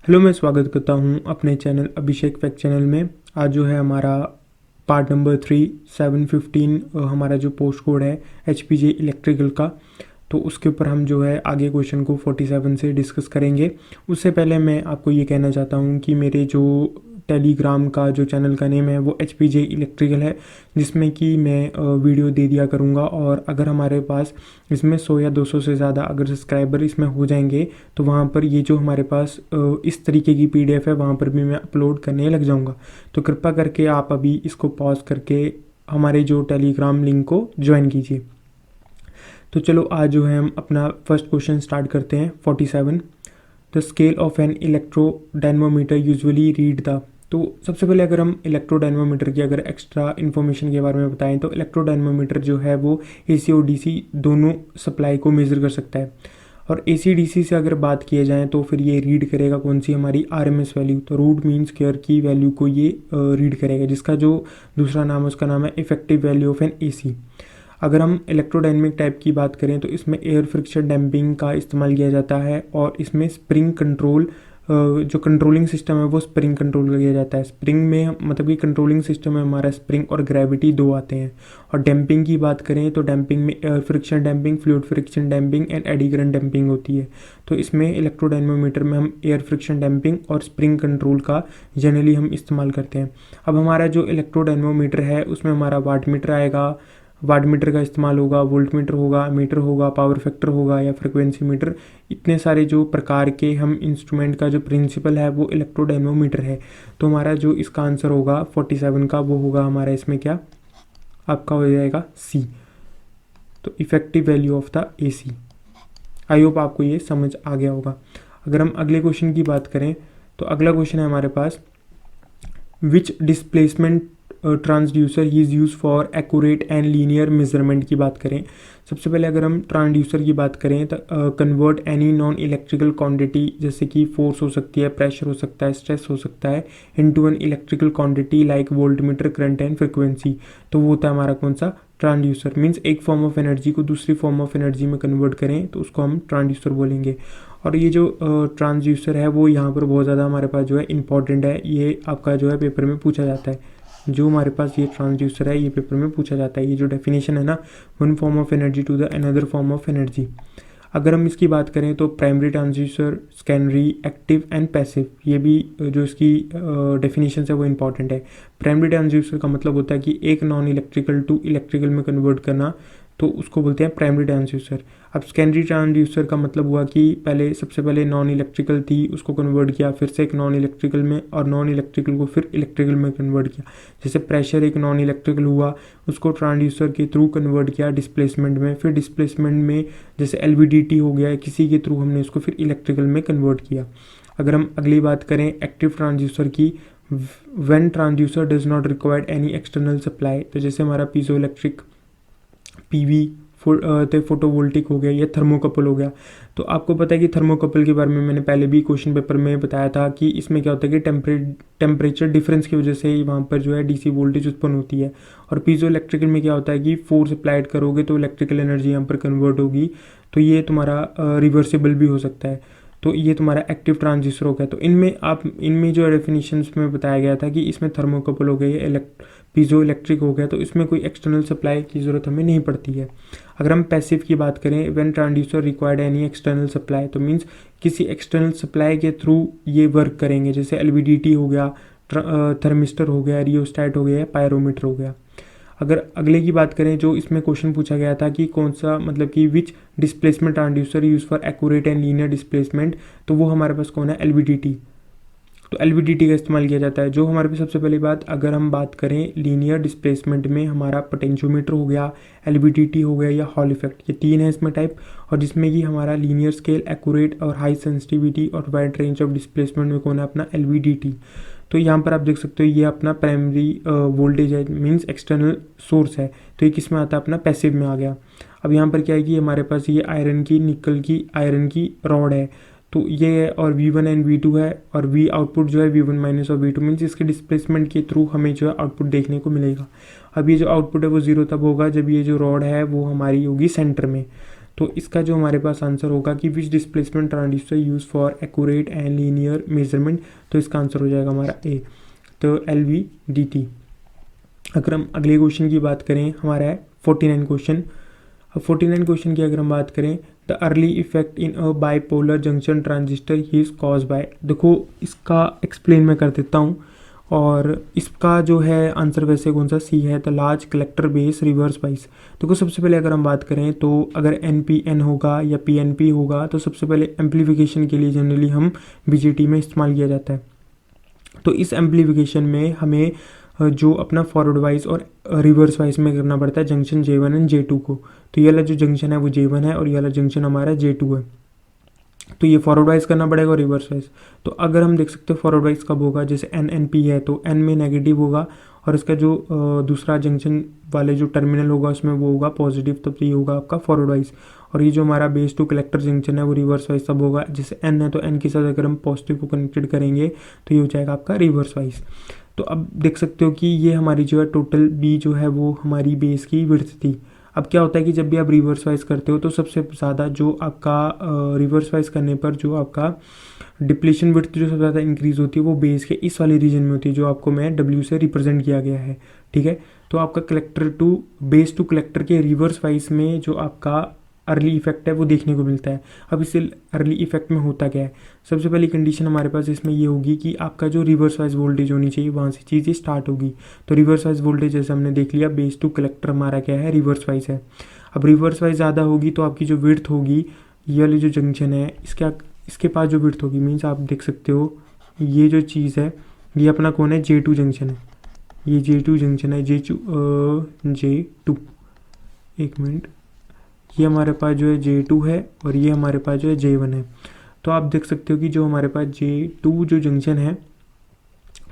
Hello, मैं स्वागत करता हूं अपने चैनल अभिषेक फैक्ट चैनल में। आज जो है हमारा पार्ट नंबर 3 715 हमारा जो पोस्ट कोड है HPJ इलेक्ट्रिकल का, तो उसके ऊपर हम जो है आगे क्वेश्चन को 47 से डिस्कस करेंगे। उससे पहले मैं आपको ये कहना चाहता हूँ कि मेरे जो टेलीग्राम का जो चैनल का नेम है वो HPJ इलेक्ट्रिकल है, जिसमें कि मैं वीडियो दे दिया करूँगा। और अगर हमारे पास इसमें 100 या 200 से ज़्यादा अगर सब्सक्राइबर इसमें हो जाएंगे तो वहाँ पर ये जो हमारे पास इस तरीके की PDF है वहाँ पर भी मैं अपलोड करने लग जाऊँगा। तो कृपया करके आप अभी इसको पॉज करके हमारे जो टेलीग्राम लिंक को ज्वाइन कीजिए। तो चलो आज जो है हम अपना फर्स्ट क्वेश्चन स्टार्ट करते हैं। 47, the scale of an electrodynamometer usually read the. तो सबसे पहले अगर हम इलेक्ट्रोडायनमोमीटर की अगर एक्स्ट्रा इन्फॉर्मेशन के बारे में बताएं तो इलेक्ट्रोडायनमोमीटर जो है वो AC और DC दोनों सप्लाई को मेज़र कर सकता है। और AC DC से अगर बात किया जाए तो फिर ये रीड करेगा कौन सी हमारी RMS वैल्यू, तो रूट मीन स्क्वायर की वैल्यू को ये रीड करेगा, जिसका जो दूसरा नाम है उसका नाम है effective value of an AC। अगर हम इलेक्ट्रोडायनेमिक टाइप की बात करें तो इसमें एयर फ्रिक्शन डैम्पिंग का इस्तेमाल किया जाता है और इसमें स्प्रिंग कंट्रोल जो कंट्रोलिंग सिस्टम है वो स्प्रिंग कंट्रोल किया जाता है। स्प्रिंग में मतलब कि कंट्रोलिंग सिस्टम में हमारा स्प्रिंग और ग्रेविटी दो आते हैं। और डैम्पिंग की बात करें तो डैम्पिंग में air friction damping, fluid friction damping and eddy current damping होती है। तो इसमें इलेक्ट्रोडायनेमोमीटर में हम एयर फ्रिक्शन डैम्पिंग और स्प्रिंग कंट्रोल का जनरली हम इस्तेमाल करते हैं। अब हमारा जो इलेक्ट्रोडायनेमोमीटर है उसमें हमारा वाट मीटर आएगा, वाट मीटर का इस्तेमाल होगा, वोल्ट मीटर होगा, मीटर होगा, पावर फैक्टर होगा या फ्रिक्वेंसी मीटर। इतने सारे जो प्रकार के हम इंस्ट्रूमेंट का जो प्रिंसिपल है वो इलेक्ट्रोडायनेमोमीटर है। तो हमारा जो इसका आंसर होगा 47 का वो होगा हमारा इसमें क्या आपका हो जाएगा C, तो effective value of the AC। I hope आपको ये समझ आ गया होगा। अगर हम अगले क्वेश्चन की बात करें तो अगला क्वेश्चन है हमारे पास, which displacement transducer is use for accurate and linear measurement की बात करें। सबसे पहले अगर हम ट्रांसड्यूसर की बात करें तो convert any non electrical quantity, जैसे कि फोर्स हो सकती है, प्रेशर हो सकता है, स्ट्रेस हो सकता है, into an electrical quantity like volt meter, current and frequency. तो वो होता है हमारा कौन सा ट्रांसड्यूसर। मीन्स एक फॉर्म ऑफ एनर्जी को दूसरी फॉर्म ऑफ एनर्जी में कन्वर्ट करें तो उसको हम ट्रांसड्यूसर बोलेंगे। और ये जो ट्रांसड्यूसर है वो यहाँ पर बहुत ज़्यादा हमारे पास जो है इंपॉर्टेंट है। ये आपका जो है पेपर में पूछा जाता है। जो हमारे पास ये ट्रांसड्यूसर है ये पेपर में पूछा जाता है। ये जो डेफिनेशन है ना, one form of energy to the another form of energy. अगर हम इसकी बात करें तो primary transducer, secondary, active and passive, ये भी जो इसकी डेफिनेशन है वो इंपॉर्टेंट है। प्राइमरी ट्रांसड्यूसर का मतलब होता है कि एक नॉन इलेक्ट्रिकल टू इलेक्ट्रिकल में कन्वर्ट करना, तो उसको बोलते हैं प्राइमरी ट्रांसड्यूसर। अब सेकेंडरी ट्रांसड्यूसर का मतलब हुआ कि पहले सबसे पहले नॉन इलेक्ट्रिकल थी उसको कन्वर्ट किया, फिर से एक नॉन इलेक्ट्रिकल में, और नॉन इलेक्ट्रिकल को फिर इलेक्ट्रिकल में कन्वर्ट किया। जैसे प्रेशर एक नॉन इलेक्ट्रिकल हुआ, उसको ट्रांसड्यूसर के थ्रू कन्वर्ट किया डिस्प्लेसमेंट में, फिर डिस्प्लेसमेंट में जैसे LVDT हो गया, किसी के थ्रू हमने उसको फिर इलेक्ट्रिकल में कन्वर्ट किया। अगर हम अगली बात करें एक्टिव ट्रांसड्यूसर की, when transducer does not required any external supply, तो जैसे हमारा पीजो इलेक्ट्रिक, PV, फोटोवोल्टिक हो गया या थर्मोकपल हो गया। तो आपको पता है कि थर्मोकपल के बारे में मैंने पहले भी क्वेश्चन पेपर में बताया था कि इसमें क्या होता है कि टेम्परेचर डिफरेंस की वजह से वहाँ पर जो है DC वोल्टेज उत्पन्न होती है। और पीजो इलेक्ट्रिकल में क्या होता है कि फोर्स अप्लाइड करोगे तो इलेक्ट्रिकल एनर्जी यहाँ पर कन्वर्ट होगी, तो ये तुम्हारा रिवर्सिबल भी हो सकता है। तो ये तुम्हारा एक्टिव ट्रांसड्यूसर हो गया। तो इनमें जो डेफिनेशंस में बताया गया था कि इसमें थर्मोकपल हो गया, पीजो इलेक्ट्रिक हो गया, तो इसमें कोई एक्सटर्नल सप्लाई की ज़रूरत हमें नहीं पड़ती है। अगर हम पैसिव की बात करें, when transducer required any external supply, तो मीन्स किसी एक्सटर्नल सप्लाई के थ्रू ये वर्क करेंगे। जैसे LVDT हो गया, थर्मिस्टर हो गया, रियोस्टैट हो गया, पायरोमीटर हो गया। अगर अगले की बात करें, जो इसमें क्वेश्चन पूछा गया था कि कौन सा मतलब कि which displacement transducer use for accurate and linear displacement, तो वो हमारे पास कौन है LVDT। तो LVDT का इस्तेमाल किया जाता है। जो हमारे पास सबसे पहली बात, अगर हम बात करें लीनियर डिस्प्लेसमेंट में, हमारा पोटेंशियोमीटर हो गया, LVDT हो गया या हॉल इफेक्ट, ये तीन है इसमें टाइप। और जिसमें कि हमारा लीनियर स्केल, एक्यूरेट और हाई सेंसिटिविटी और वाइड रेंज ऑफ डिस्प्लेसमेंट में कौन है अपना LVDT। तो यहाँ पर आप देख सकते हो ये अपना प्राइमरी वोल्टेज है, मीन्स एक्सटर्नल सोर्स है। तो ये किस में आता है, अपना पैसिव में आ गया। अब यहाँ पर क्या है कि हमारे पास ये आयरन की, निकल की, आयरन की रॉड है, तो ये है, और V1 एंड V2 है, और V आउटपुट जो है V1 माइनस और V2, मीन्स इसके डिस्प्लेसमेंट के थ्रू हमें जो है आउटपुट देखने को मिलेगा। अब ये जो आउटपुट है वो जीरो तब होगा जब ये जो रॉड है वो हमारी होगी सेंटर में। तो इसका जो हमारे पास आंसर होगा कि which displacement transistor use for accurate and linear measurement, तो इसका आंसर हो जाएगा हमारा ए, तो LVDT। अगर हम अगले क्वेश्चन की बात करें, हमारा है 49 क्वेश्चन। अब 49 क्वेश्चन की अगर हम बात करें, the early effect in a bipolar junction transistor is cause by, देखो इसका एक्सप्लेन मैं कर देता हूँ, और इसका जो है आंसर वैसे कौन सा सी है, the large collector base reverse wise. देखो सबसे पहले अगर हम बात करें तो अगर NPN होगा या PNP होगा तो सबसे पहले एम्पलीफिकेशन के लिए जनरली हम BJT में इस्तेमाल किया जाता है। तो इस एम्पलीफिकेशन में हमें जो अपना फॉरवर्ड वाइज और रिवर्स वाइज में करना पड़ता है जंक्शन J1 एंड J2 को। तो ये वाला जो जंक्शन है वो J1 है और ये वाला जंक्शन हमारा J2 है। तो ये फॉरवर्ड वाइज करना पड़ेगा और रिवर्स वाइज। तो अगर हम देख सकते हो फॉरवर्ड वाइज कब होगा, जैसे NNP है तो N में नेगेटिव होगा और इसका जो दूसरा जंक्शन वाले जो टर्मिनल होगा उसमें वो होगा पॉजिटिव, तब तो ये होगा आपका फॉरवर्ड वाइज। और ये जो हमारा बेस टू कलेक्टर जंक्शन है वो रिवर्स वाइज तब होगा, जैसे N है तो N के साथ अगर हम पॉजिटिव को कनेक्टेड करेंगे तो ये हो जाएगा आपका रिवर्स वाइज। तो अब देख सकते हो कि ये हमारी जो है टोटल B जो है वो हमारी बेस की विड्थ थी। अब क्या होता है कि जब भी आप रिवर्स वाइज करते हो तो सबसे ज़्यादा जो आपका रिवर्स वाइज करने पर जो आपका डिप्लीशन विड्थ जो सबसे ज़्यादा इंक्रीज होती है वो बेस के इस वाले रीजन में होती है, जो आपको मैं W से रिप्रेजेंट किया गया है, ठीक है। तो आपका collector to base to collector के रिवर्स वाइज में जो आपका अर्ली इफेक्ट है वो देखने को मिलता है। अब इस अर्ली इफेक्ट में होता क्या है, सबसे पहली कंडीशन हमारे पास इसमें ये होगी कि आपका जो रिवर्स वाइज वोल्टेज होनी चाहिए वहाँ से चीज़ें स्टार्ट होगी। तो रिवर्स वाइज वोल्टेज जैसे हमने देख लिया, बेस टू कलेक्टर हमारा क्या है, रिवर्स वाइज है। अब रिवर्स वाइज ज़्यादा होगी तो आपकी जो विड्थ होगी, ये वाली जो जंक्शन है इसके पास जो विड्थ होगी, मीन्स आप देख सकते हो ये जो चीज़ है ये अपना कौन है, J2 जंक्शन है, ये J2 जंक्शन है, J2 एक मिनट, ये हमारे पास जो है J2 है और ये हमारे पास जो है J1 है। तो आप देख सकते हो कि जो हमारे पास J2 जो जंक्शन है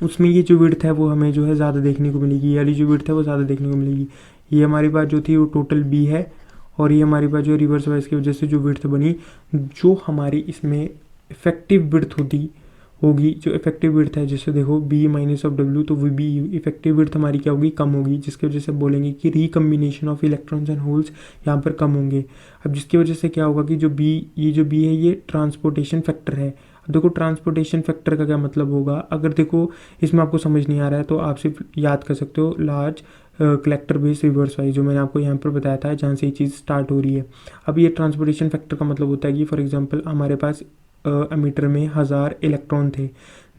उसमें ये जो विड्थ है वो हमें जो है ज़्यादा देखने को मिलेगी, ये वाली जो विड्थ है वो ज़्यादा देखने को मिलेगी। ये हमारी बात जो थी वो टोटल B है और ये हमारी बात जो रिवर्स वाइज की वजह से जो विड्थ बनी, जो हमारी इसमें इफेक्टिव विड्थ होगी जो इफेक्टिव विड्थ है, जैसे देखो B माइनस ऑफ W, तो B इफेक्टिव विड्थ हमारी क्या होगी, कम होगी, जिसकी वजह से बोलेंगे कि recombination of electrons and holes यहाँ पर कम होंगे। अब जिसकी वजह से क्या होगा कि जो B है ये ट्रांसपोर्टेशन फैक्टर है। अब देखो ट्रांसपोर्टेशन फैक्टर का क्या मतलब होगा, अगर देखो इसमें आपको समझ नहीं आ रहा है तो आप सिर्फ याद कर सकते हो large collector base reverse wise, जो मैंने आपको यहाँ पर बताया था जहाँ से ये चीज़ स्टार्ट हो रही है। अब ये ट्रांसपोर्टेशन फैक्टर का मतलब होता है कि फॉर एग्जांपल हमारे पास एमीटर में 1000 इलेक्ट्रॉन थे,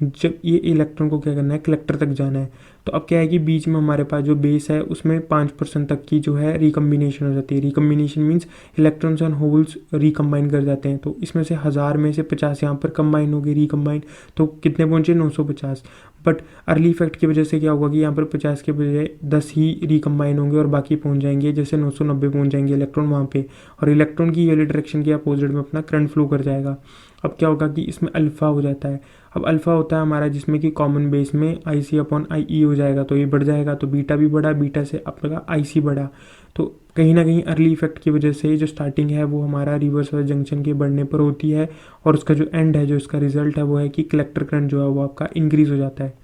जब ये इलेक्ट्रॉन को क्या करना है, कलेक्टर तक जाना है। तो अब क्या है कि बीच में हमारे पास जो बेस है उसमें 5% तक की जो है रिकम्बिनेशन हो जाती है। Recombination means electrons and holes recombine कर जाते हैं। तो इसमें से 1000 में से 50 यहाँ पर कंबाइन हो गए, रिकम्बाइन, तो कितने पहुँचे, 950। बट अर्ली इफेक्ट की वजह से क्या होगा कि यहाँ पर 50 के बजाय 10 ही रिकम्बाइन होंगे और बाकी पहुँच जाएंगे, जैसे 990 पहुँच जाएंगे इलेक्ट्रॉन वहाँ पे, और इलेक्ट्रॉन की ये डायरेक्शन के अपोजिट में अपना करंट फ्लो कर जाएगा। अब क्या होगा कि इसमें अल्फ़ा हो जाता है। अब अल्फ़ा होता है हमारा जिसमें कि कॉमन बेस में IC/IE हो जाएगा, तो ये बढ़ जाएगा, तो बीटा भी बढ़ा, बीटा से अपना IC बढ़ा। तो कहीं ना कहीं अर्ली इफेक्ट की वजह से जो स्टार्टिंग है वो हमारा रिवर्स वाइज जंक्शन के बढ़ने पर होती है, और उसका जो एंड है, जो इसका रिजल्ट है वो है कि कलेक्टर करंट जो है वो आपका इंक्रीज़ हो जाता है।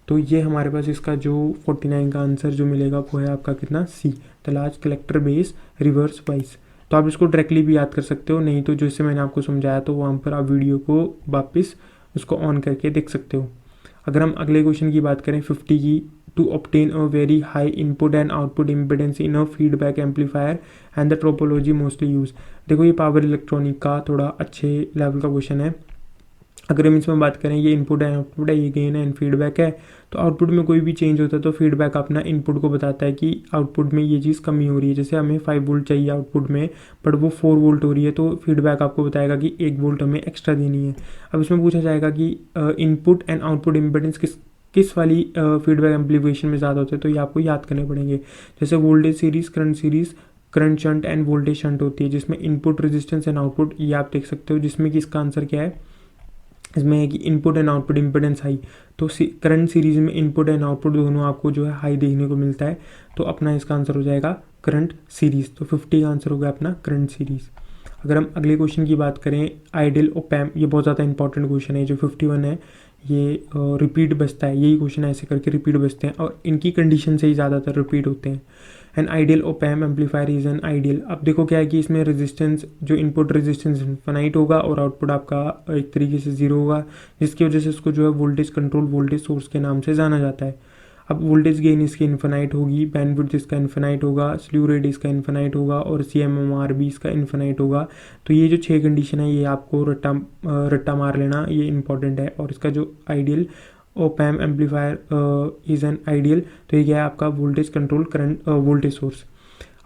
तो ये हमारे पास इसका जो 49 का आंसर जो मिलेगा वो है आपका कितना, C, the large collector base reverse wise. तो आप इसको डायरेक्टली भी याद कर सकते हो, नहीं तो जैसे मैंने आपको समझाया तो वहाँ पर आप वीडियो को वापस उसको ऑन करके देख सकते हो। अगर हम अगले क्वेश्चन की बात करें 50 की, to obtain a very high input and output impedance in a feedback amplifier and the topology mostly use. देखो ये पावर इलेक्ट्रॉनिक का थोड़ा अच्छे लेवल का क्वेश्चन है। अगर हम इसमें बात करें, ये इनपुट है, आउटपुट है, ये गेन है एंड फीडबैक है। तो आउटपुट में कोई भी चेंज होता है तो फीडबैक अपना इनपुट को बताता है कि आउटपुट में ये चीज़ कमी हो रही है। जैसे हमें 5 वोल्ट चाहिए आउटपुट में, बट वो 4 वोल्ट हो रही है, तो फीडबैक आपको बताएगा कि 1 वोल्ट हमें एक्स्ट्रा देनी है। अब इसमें पूछा जाएगा कि इनपुट एंड आउटपुट इम्पिडेंस किस वाली फीडबैक एम्पलीफिकेशन में ज़्यादा होते हैं, तो ये आपको याद करने पड़ेंगे। जैसे voltage series, current shunt end voltage shunt होती है, जिसमें इनपुट रेजिस्टेंस एंड आउटपुट ये आप देख सकते हो, जिसमें कि इसका आंसर क्या है, इसमें है कि input and output impedance high. तो करंट सीरीज में इनपुट एंड आउटपुट दोनों आपको जो है हाई देखने को मिलता है, तो अपना इसका आंसर हो जाएगा करंट सीरीज। तो 50 का आंसर होगा अपना करंट सीरीज। अगर हम अगले क्वेश्चन की बात करें, आइडियल ऑप एम्प, ये बहुत ज़्यादा इंपॉर्टेंट क्वेश्चन है। जो 51 है ये रिपीट बचता है, यही क्वेश्चन ऐसे करके रिपीट बचते हैं और इनकी कंडीशन से ही ज़्यादातर रिपीट होते हैं। An ideal ओपैम amplifier is an ideal. अब देखो क्या है कि इसमें रेजिस्टेंस, जो इनपुट रेजिस्टेंस इन्फिनाइट होगा और आउटपुट आपका एक तरीके से जीरो होगा, जिसकी वजह से इसको जो है वोल्टेज कंट्रोल वोल्टेज सोर्स के नाम से जाना जाता है। अब वोल्टेज गेन इसकी इन्फिनाइट होगी, बैंडविड्थ इसका इन्फिनाइट होगा, स्लीव रेट इसका इन्फिनाइट होगा और CMMR भी इसका इन्फिनाइट होगा। तो ये जो 6 कंडीशन है ये आपको रट्टा मार लेना, ये इंपॉर्टेंट है। और इसका जो ideal ओपैम amplifier is an ideal, तो ये क्या है आपका voltage control current voltage source.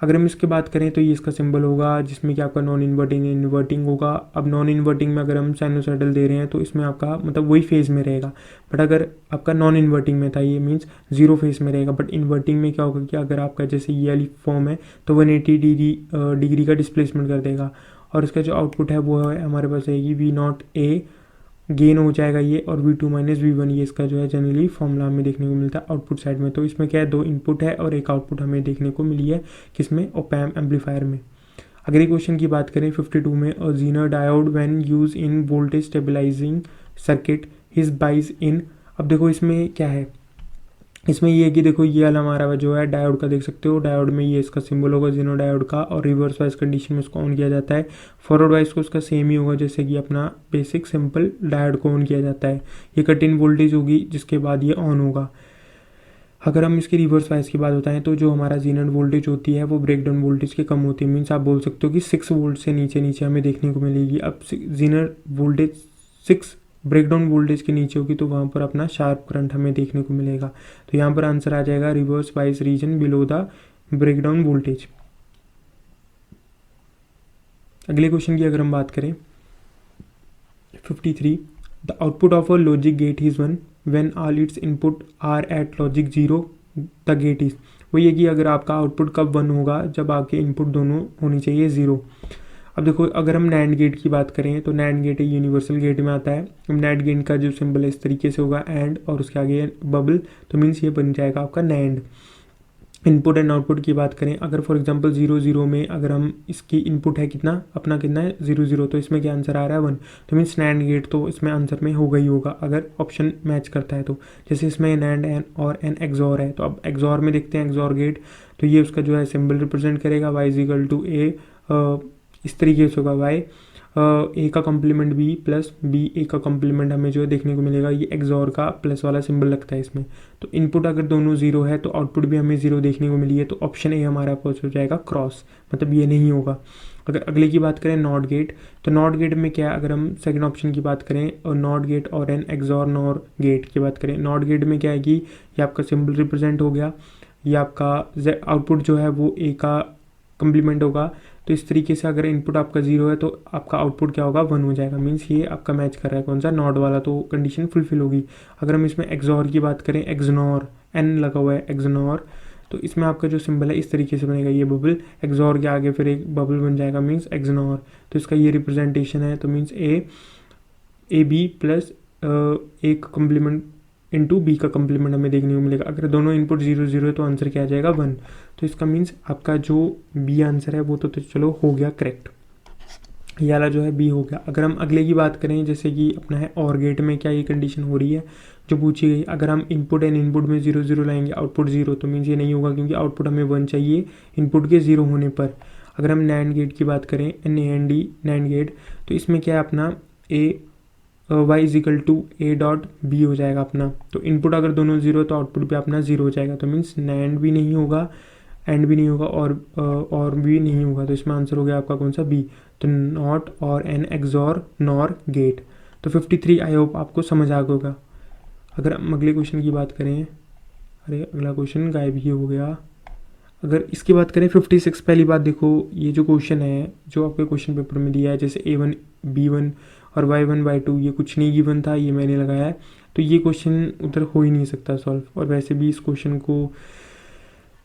अगर हम इसकी बात करें तो ये इसका सिंबल होगा, जिसमें कि आपका नॉन इन्वर्टिंग इन्वर्टिंग होगा। अब नॉन इन्वर्टिंग में अगर हम साइनोसॉइडल दे रहे हैं तो इसमें आपका मतलब वही फेज में रहेगा, बट अगर आपका नॉन इन्वर्टिंग में था ये मीन्स जीरो फेज में रहेगा। बट इन्वर्टिंग में क्या होगा कि अगर आपका जैसे ये वाली फॉर्म है तो 180 डिग्री का डिस्प्लेसमेंट कर देगा। और इसका जो आउटपुट है वो है हमारे पास रहेगी V0A, गेन हो जाएगा ये, और V2 माइनस V1, ये इसका जो है जनरली फॉर्मूला हमें देखने को मिलता है आउटपुट साइड में। तो इसमें क्या है 2 इनपुट है और एक आउटपुट हमें देखने को मिली है किसमें, ओपैम एम्पलीफायर में। अगले क्वेश्चन की बात करें 52 में, a Zener diode when use in voltage stabilising circuit is biased in. अब देखो इसमें क्या है, इसमें ये है कि देखो ये वाला हमारा जो है डायोड का देख सकते हो, डायोड में ये इसका सिंबल होगा जीनो डायोड का, और रिवर्स वाइज कंडीशन में उसको ऑन किया जाता है। फॉरवर्ड वाइज को उसका सेम ही होगा जैसे कि अपना बेसिक सिंपल डायोड को ऑन किया जाता है। ये कट इन वोल्टेज होगी जिसके बाद ये ऑन होगा। अगर हम इसकी रिवर्स वाइज की बात बताएं तो जो हमारा जीनर वोल्टेज होती है वो ब्रेकडाउन वोल्टेज के कम होती है, मीन्स आप बोल सकते हो कि 6 वोल्ट से नीचे नीचे हमें देखने को मिलेगी। अब जीनर वोल्टेज 6 ब्रेकडाउन वोल्टेज के नीचे होगी तो वहाँ पर अपना शार्प करंट हमें देखने को मिलेगा। तो यहाँ पर आंसर आ जाएगा reverse bias region below the breakdown voltage. अगले क्वेश्चन की अगर हम बात करें 53, the output of a logic gate is 1 when all its input are at logic 0 the gate is. वो ये कि अगर आपका आउटपुट कब 1 होगा, जब आपके इनपुट दोनों होनी चाहिए 0। अब देखो अगर हम नैंड गेट की बात करें तो नैंड गेट यूनिवर्सल गेट में आता है। नैंड गेट का जो सिंबल है इस तरीके से होगा एंड, और उसके आगे बबल, तो मीन्स ये बन जाएगा आपका नैंड। इनपुट एंड आउटपुट की बात करें, अगर फॉर एग्जांपल 0 0 में अगर हम इसकी इनपुट है कितना अपना कितना है 0 0, तो इसमें क्या आंसर आ रहा है 1, तो मीन्स नैंड गेट तो इसमें आंसर में होगा ही होगा अगर ऑप्शन मैच करता है तो। जैसे इसमें नैंड एन और एन एक्सॉर है, तो अब एक्सॉर में देखते हैं एक्सॉर गेट, तो ये उसका जो है सिंबल रिप्रेजेंट करेगा y इज इक्वल टू ए, इस तरीके से होगा y ए का कम्प्लीमेंट बी प्लस बी ए का कम्प्लीमेंट हमें जो है देखने को मिलेगा। ये एक्सॉर का प्लस वाला सिंबल लगता है इसमें। तो इनपुट अगर दोनों 0 है तो आउटपुट भी हमें 0 देखने को मिली है, तो ऑप्शन ए हमारा पास हो जाएगा क्रॉस, मतलब ये नहीं होगा। अगर अगले की बात करें नॉट गेट, तो नॉट गेट में क्या, अगर हम सेकंड ऑप्शन की बात करें और नॉट गेट और एन एक्सॉर नॉर गेट की बात करें, नॉट गेट में क्या है कि ये आपका सिंबल रिप्रेजेंट हो गया, ये आपका आउटपुट जो है वो ए का कम्प्लीमेंट होगा। तो इस तरीके से अगर इनपुट आपका 0 है तो आपका आउटपुट क्या होगा 1 हो जाएगा, मीन्स ये आपका मैच कर रहा है कौन सा, नॉट वाला, तो कंडीशन फुलफिल होगी। अगर हम इसमें एक्सॉर की बात करें, एक्सनॉर एन लगा हुआ है एक्सनॉर, तो इसमें आपका जो सिंबल है इस तरीके से बनेगा, ये बबल एक्सॉर के आगे फिर एक बबल बन जाएगा मीन्स एक्सनॉर। तो इसका ये रिप्रेजेंटेशन है, तो मीन्स ए बी प्लस एक कम्प्लीमेंट इंटू बी का कम्प्लीमेंट हमें देखने को मिलेगा। अगर दोनों इनपुट 0 0 है तो आंसर क्या आ जाएगा 1। तो इसका मीन्स आपका जो बी आंसर है वो तो चलो हो गया करेक्ट, ये वाला जो है बी हो गया। अगर हम अगले की बात करें जैसे कि अपना है और गेट में क्या ये कंडीशन हो रही है जो पूछी गई, अगर हम इनपुट एंड इनपुट में 0 0 लाएंगे आउटपुट 0, तो मीन्स ये नहीं होगा क्योंकि आउटपुट हमें 1 चाहिए इनपुट के 0 होने पर। अगर हम नैंड गेट की बात करें NAND नैंड गेट, तो इसमें क्या है अपना y is equal to A dot B हो जाएगा अपना। तो इनपुट अगर दोनों 0 तो आउटपुट भी अपना 0 हो जाएगा, तो मीन्स नैंड भी नहीं होगा एंड भी नहीं होगा और भी नहीं होगा, तो इसमें आंसर हो गया आपका कौन सा बी। तो नॉट और एन एक्सॉर नॉर गेट। तो 53 आई होप आपको समझ आ गया होगा। अगर हम अगले क्वेश्चन की बात करें, अरे अगला क्वेश्चन गायब ही हो गया। अगर इसकी बात करें 56, पहली बात देखो ये जो क्वेश्चन है जो आपके क्वेश्चन पेपर में दिया है, जैसे A1 B1 और Y1 Y2 ये कुछ नहीं गिवन था, ये मैंने लगाया है, तो ये क्वेश्चन उधर हो ही नहीं सकता सॉल्व। और वैसे भी इस क्वेश्चन को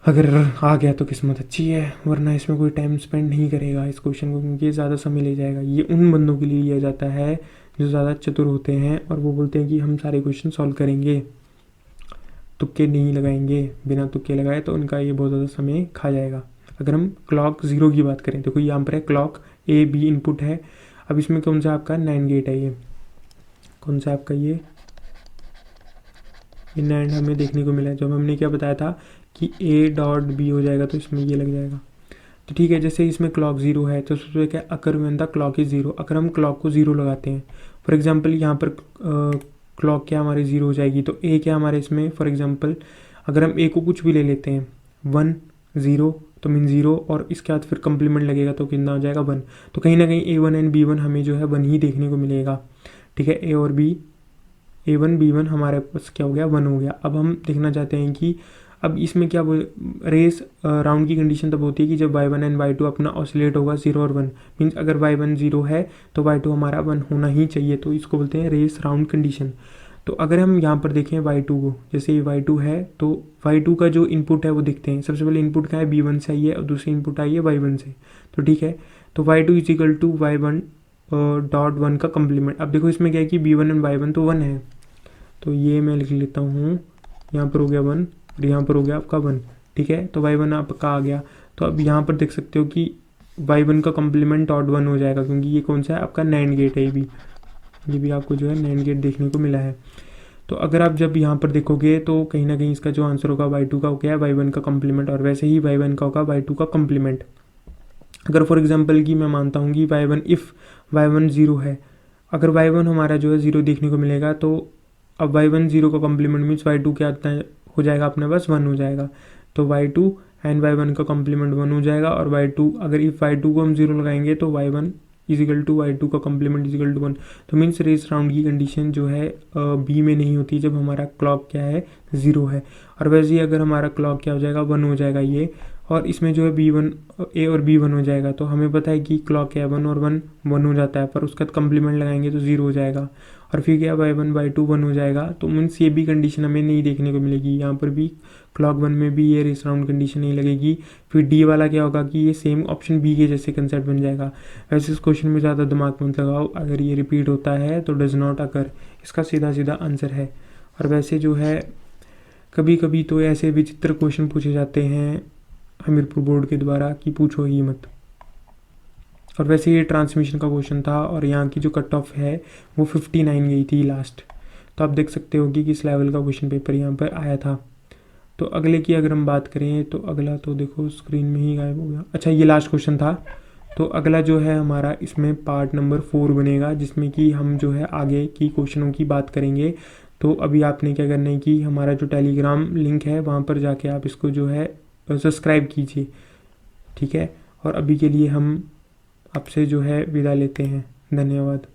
अगर आ गया तो किस्मत अच्छी है, वरना इसमें कोई टाइम स्पेंड नहीं करेगा इस क्वेश्चन को, क्योंकि ये ज़्यादा समय ले जाएगा। ये उन बंदों के लिए लिया जाता है जो ज़्यादा चतुर होते हैं और वो बोलते हैं कि हम सारे क्वेश्चन सॉल्व करेंगे, तुक्के नहीं लगाएंगे, बिना तुक्के लगाए, तो उनका ये बहुत ज़्यादा समय खा जाएगा। अगर हम क्लॉक 0 की बात करें, देखो यहाँ पर है क्लॉक A B इनपुट है। अब इसमें कौन सा आपका नैंड गेट है, ये कौन सा आपका ये नैंड हमें देखने को मिला है। जब हमने क्या बताया था कि ए डॉट बी हो जाएगा, तो इसमें ये लग जाएगा। तो ठीक है, जैसे इसमें क्लॉक ज़ीरो है तो सबसे क्या occur when the clock is zero, अगर हम क्लॉक को ज़ीरो लगाते हैं, फॉर एग्जांपल यहाँ पर क्लॉक क्या हमारी ज़ीरो हो जाएगी, तो ए क्या हमारे इसमें फॉर एग्जांपल अगर हम ए को कुछ भी ले लेते हैं 1 0 तो मीन ज़ीरो, और इसके बाद फिर कम्प्लीमेंट लगेगा तो कितना हो जाएगा 1। तो कहीं ना कहीं A1 एंड B1 हमें जो है 1 ही देखने को मिलेगा। ठीक है, A और B, A1 B1 हमारे पास क्या हो गया 1 हो गया। अब हम देखना चाहते हैं कि अब इसमें क्या रेस राउंड की कंडीशन तब होती है कि जब y1 एंड y2 अपना ऑसिलेट होगा 0 और 1, मीन्स अगर y1 0 है तो y2 हमारा 1 होना ही चाहिए, तो इसको बोलते हैं रेस राउंड कंडीशन। तो अगर हम यहाँ पर देखें y2 को, जैसे ये y2 है तो y2 का जो इनपुट है वो देखते हैं। सबसे पहले इनपुट क्या है b1 से आई है और दूसरी इनपुट आई है y1 से, तो ठीक है। तो y2 is equal to y1 dot 1 का कम्प्लीमेंट। अब देखो इसमें क्या है कि b1 एंड y1 तो 1 है, तो ये मैं लिख लेता हूँ, यहाँ पर हो गया 1 और यहाँ पर हो गया आपका 1। ठीक है, तो y1 आपका आ गया। तो अब यहाँ पर देख सकते हो कि y1 का कम्प्लीमेंट डॉट 1 हो जाएगा, क्योंकि ये कौन सा है आपका नैंड गेट है। ये भी आपको जो है नैंड गेट देखने को मिला है। तो अगर आप जब यहाँ पर देखोगे तो कहीं ना कहीं इसका जो आंसर होगा y2 का हो गया y1 का कम्प्लीमेंट, और वैसे ही y1 का होगा y2 का कम्प्लीमेंट। अगर फॉर एग्जांपल कि मैं मानता हूँ कि y1 इफ़ y1 0 है, अगर y1 हमारा जो है 0 देखने को मिलेगा, तो अब y1 0 का कम्प्लीमेंट मीन्स y2 क्या आता है हो जाएगा अपने पास 1 हो जाएगा। तो y2 एंड y1 का कम्प्लीमेंट 1 हो जाएगा, और y2 अगर इफ y2 को हम 0 लगाएंगे तो y1 इजिकल टू y2 का कम्प्लीमेंट इजिकल टू 1। तो मीन्स रेस राउंड की कंडीशन जो है बी में नहीं होती जब हमारा क्लॉक क्या है 0 है। और वैसे ही अगर हमारा क्लॉक क्या हो जाएगा 1 हो जाएगा ये, और इसमें जो है b1 ए और b1 हो जाएगा। तो हमें पता है कि क्लॉक क्या है 1 और 1 हो जाता है, पर उसका कम्प्लीमेंट लगाएंगे तो 0 हो जाएगा, और फिर क्या y1 y2 1 हो जाएगा। तो मीन्स ये भी कंडीशन हमें नहीं देखने को मिलेगी, यहाँ पर भी क्लॉक 1 में भी ये रेस राउंड कंडीशन नहीं लगेगी। फिर डी वाला क्या होगा कि ये सेम ऑप्शन बी के जैसे कंसेप्ट बन जाएगा। वैसे इस क्वेश्चन में ज़्यादा दिमाग मत लगाओ, अगर ये रिपीट होता है तो डज नॉट अकर, इसका सीधा सीधा आंसर है। और वैसे जो है कभी कभी तो ऐसे विचित्र क्वेश्चन पूछे जाते हैं हमीरपुर बोर्ड के द्वारा कि पूछो ही मत। और वैसे ये ट्रांसमिशन का क्वेश्चन था, और यहाँ की जो कट ऑफ है वो 59 गई थी लास्ट। तो आप देख सकते हो कि किस लेवल का क्वेश्चन पेपर यहाँ पर आया था। तो अगले की अगर हम बात करें तो अगला तो देखो स्क्रीन में ही गायब हो गया। अच्छा, ये लास्ट क्वेश्चन था। तो अगला जो है हमारा इसमें पार्ट नंबर 4 बनेगा, जिसमें कि हम जो है आगे की क्वेश्चनों की बात करेंगे। तो अभी आपने क्या करना है कि हमारा जो टेलीग्राम लिंक है वहाँ पर जाके आप इसको जो है सब्सक्राइब कीजिए। ठीक है, और अभी के लिए हम आपसे जो है विदा लेते हैं। धन्यवाद।